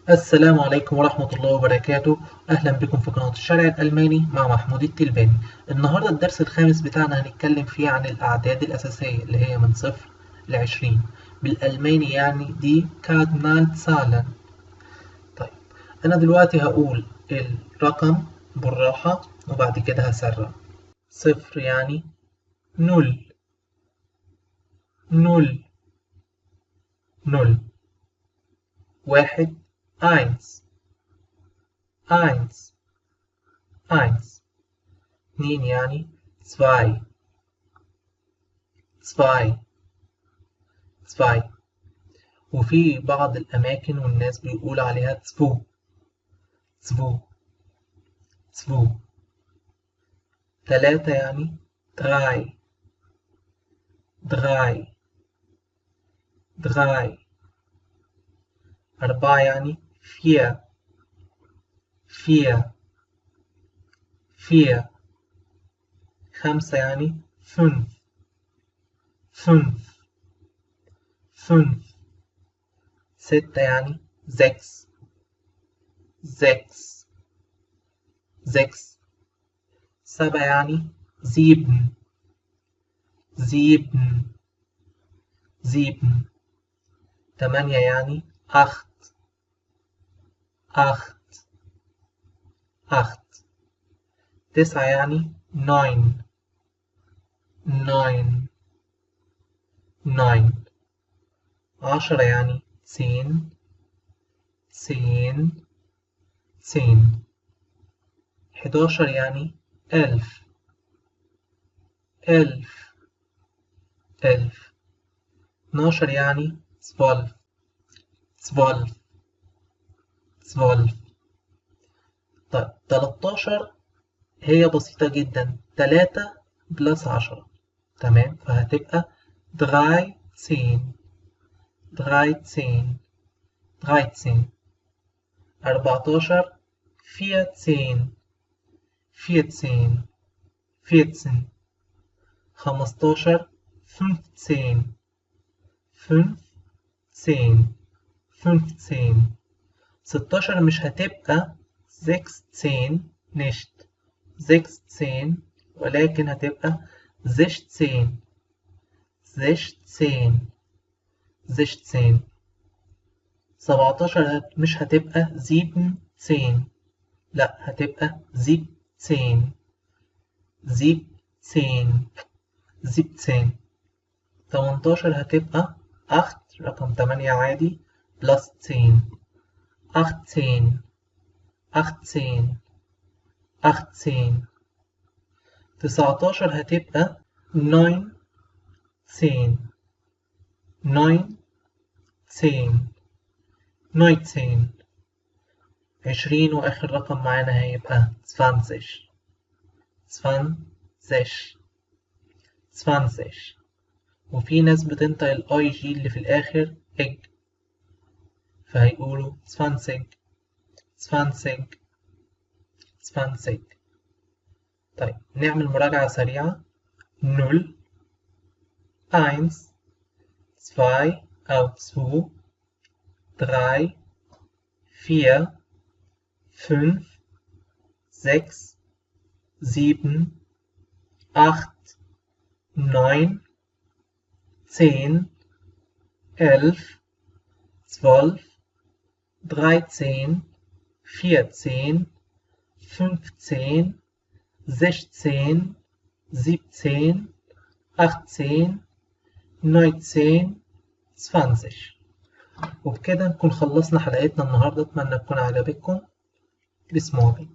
السلام عليكم ورحمة الله وبركاته. أهلا بكم في قناة الشرع الألماني مع محمود التلباني. النهاردة الدرس الخامس بتاعنا هنتكلم فيه عن الأعداد الأساسية اللي هي من 0 ل20. بالألماني يعني دي كادنالزahlen. طيب، أنا دلوقتي هقول الرقم بالراحة وبعد كده هسرع. 0 يعني 0 0 0. 1 1 1 1. 2 يعني 2 2 2. وفي بعض الأماكن والناس بيقول عليها تسفو تسفو تسفو. 3 يعني دراي دراي دراي. 4 يعني فير فير فير. 5 يعني فünf فünf فünf. 6 يعني sechs sechs sechs. 7 يعني sieben sieben sieben. 8 يعني acht acht acht. 9 يعني neun neun neun. 10 يعني zehn zehn zehn. 11 يعني elf elf elf. 12 يعني zwölf zwölf zwölf. طيب 13 هي بسيطة جدا، 3 بلس 10. تمام، فهتبقى 13 13 13. 14 14 14 14. 15 15 15 15. 16 مش هتبقى 16 nicht 16 ولكن هتبقى 16 16 16. 17 مش هتبقى 17 لا هتبقى 17 17 17. 18 هتبقى 8 رقم 8 عادي بلس 10 18 18 18. 19 هتبقى 9 10 9 10 19. 20 وآخر رقم معانا هيبقى 20 20 20. وفي ناس بتنطق الاي جي اللي في الآخر اج، فهيقولوا 20 20 20. طيب نعمل مراجعة سريعة. 0 1 2 أو 2 3 4 5 6 7 8 9 10 11 12 13 14 15 16 17 18 19 20. وبكده نكون خلصنا حلقتنا النهاردة. أتمنى تكون عجبتكم. بسم الله.